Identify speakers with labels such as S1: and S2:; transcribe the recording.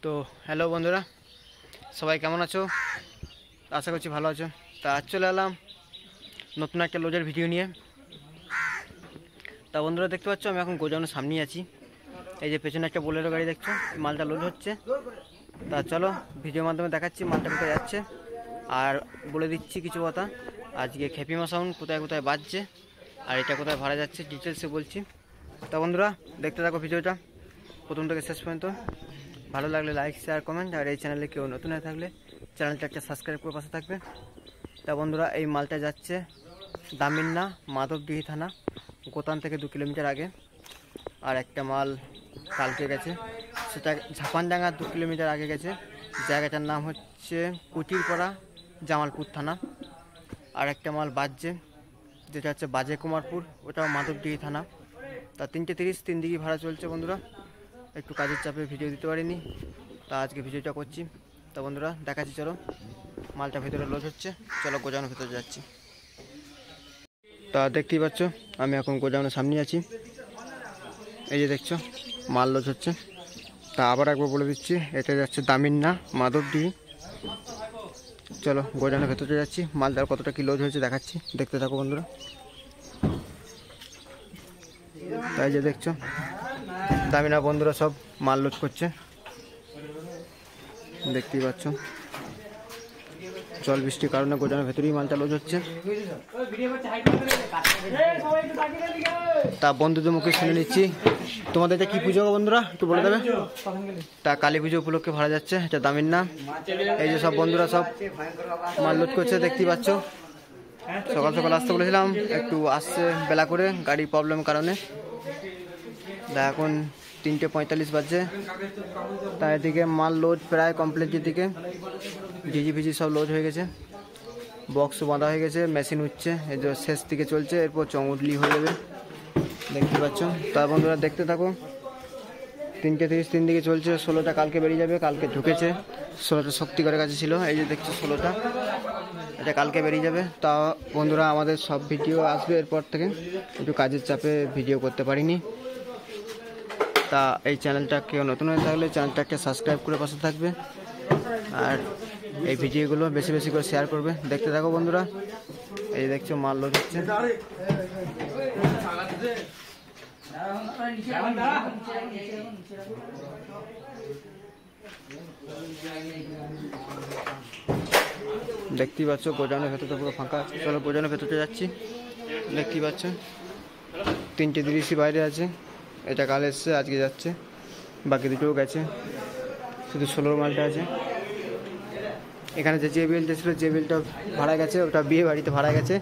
S1: তো হ্যালো বন্ধুরা, সবাই কেমন আছো? আশা করছি ভালো আছো। তা আজ চলে এলাম নতুন একটা লোডের ভিডিও নিয়ে। তা বন্ধুরা দেখতে পাচ্ছ আমি এখন গোডাউনের সামনেই আছি। এই যে পেছনে একটা বোলেরো গাড়ি দেখছো, মালটা লোড হচ্ছে। তা চলো ভিডিওর মাধ্যমে দেখাচ্ছি মালটা কোথায় যাচ্ছে, আর বলে দিচ্ছি কিছু কথা। আজকে খেপিমা সাউন্ড কোথায় কোথায় বাজছে আর এটা কোথায় ভাড়া যাচ্ছে ডিটেলসে বলছি। তা বন্ধুরা দেখতে থাকো ভিডিওটা প্রথম থেকে শেষ পর্যন্ত। ভালো লাগলে লাইক শেয়ার কমেন্ট, আর এই চ্যানেলে কেউ নতুন হয়ে থাকলে চ্যানেলটা একটা সাবস্ক্রাইব করে পাশে থাকবে। তা বন্ধুরা এই মালটা যাচ্ছে দামিন্না মাধবডিহি থানা, গোতান থেকে 2 কিলোমিটার আগে। আর একটা মাল কালকে গেছে, সেটা ঝাপানডাঙ্গা 2 কিলোমিটার আগে গেছে। জায়গাটার নাম হচ্ছে কুটিরপাড়া, জামালপুর থানা। আর একটা মাল বাজছে যেটা হচ্ছে বাজে কুমারপুর, ওটাও মাধবডিহি থানা। তা 3:30 3 দিকে ভাড়া চলছে বন্ধুরা। একটু কাজের চাপে ভিডিও দিতে পারিনি, তা আজকে ভিডিওটা করছি। তা বন্ধুরা দেখাচ্ছি, চলো মালটা ভেতরে লোড হচ্ছে, চলো গোডাউনের ভেতরে যাচ্ছি। তা দেখতেই পাচ্ছ আমি এখন গোডাউনের সামনে আছি। এই যে দেখছো মাল লোড হচ্ছে। তা আবার একবার বলে দিচ্ছি, এটা যাচ্ছে দামিন্না মাধবডিহি। চলো গোডাউনের ভেতরে যাচ্ছি, মালটার কতটা কি লোড হয়েছে দেখাচ্ছি, দেখতে থাকো বন্ধুরা। তাই যে দেখছো দামিনা বন্ধুরা সব মাল লোড করছে, দেখতেই পাচ্ছ। জল বৃষ্টির কারণে গোডাউনের ভেতরেই মালটা লোড হচ্ছে। তা বন্ধুদের মুখে শুনে নিচ্ছি, তোমাদের এটা কি পুজো বন্ধুরা একটু বলে দেবে? তা কালী পুজো উপলক্ষে ভাড়া যাচ্ছে, এটা দামিন্না। এই যে সব বন্ধুরা সব মাল লোড করছে, দেখতেই পাচ্ছ। সকাল সকাল আসতে বলেছিলাম, একটু আসছে বেলা করে গাড়ি প্রবলেম কারণে। এখন 3:45 বাজছে। তার এদিকে মাল লোড প্রায় কমপ্লিটের দিকে, ডিজি ফিজি সব লোড হয়ে গেছে, বক্সও বাঁধা হয়ে গেছে, মেশিন উঠছে, এই যে শেষ দিকে চলছে, এরপর চঙুটলি হয়ে যাবে, দেখতে পাচ্ছ। তার বন্ধুরা দেখতে থাকো। 3:30 3 দিকে চলছে, 16টা কালকে বেরিয়ে যাবে, কালকে ঢুকেছে। 16টা শক্তিগড়ের কাছে ছিল, এই যে দেখছো 16টা, এটা কালকে বেরিয়ে যাবে। তা বন্ধুরা আমাদের সব ভিডিও আসবে এরপর থেকে, একটু কাজের চাপে ভিডিও করতে পারিনি। তা এই চ্যানেলটা কেউ নতুন হয়ে থাকলে চ্যানেলটাকে সাবস্ক্রাইব করে পাশে থাকবে, আর এই ভিডিওগুলো বেশি বেশি করে শেয়ার করবে। দেখতে থাকো বন্ধুরা। এই দেখছো মাল লোড হচ্ছে। দেখতেই পাচ্ছ গোডাউনের ভেতরটা পুরো ফাঁকা আছে। চলো গোডাউনের ভেতরটা যাচ্ছি, দেখতেই পাচ্ছ 3:30 বাইরে আছে। এটা কাল এসছে, আজকে যাচ্ছে, বাকি দুটোও গেছে, শুধু 16 মালটা আছে। এখানে যে বিলটা ছিল, যে বিলটা ভাড়া গেছে, ওটা বিয়ে বাড়িতে ভাড়া গেছে।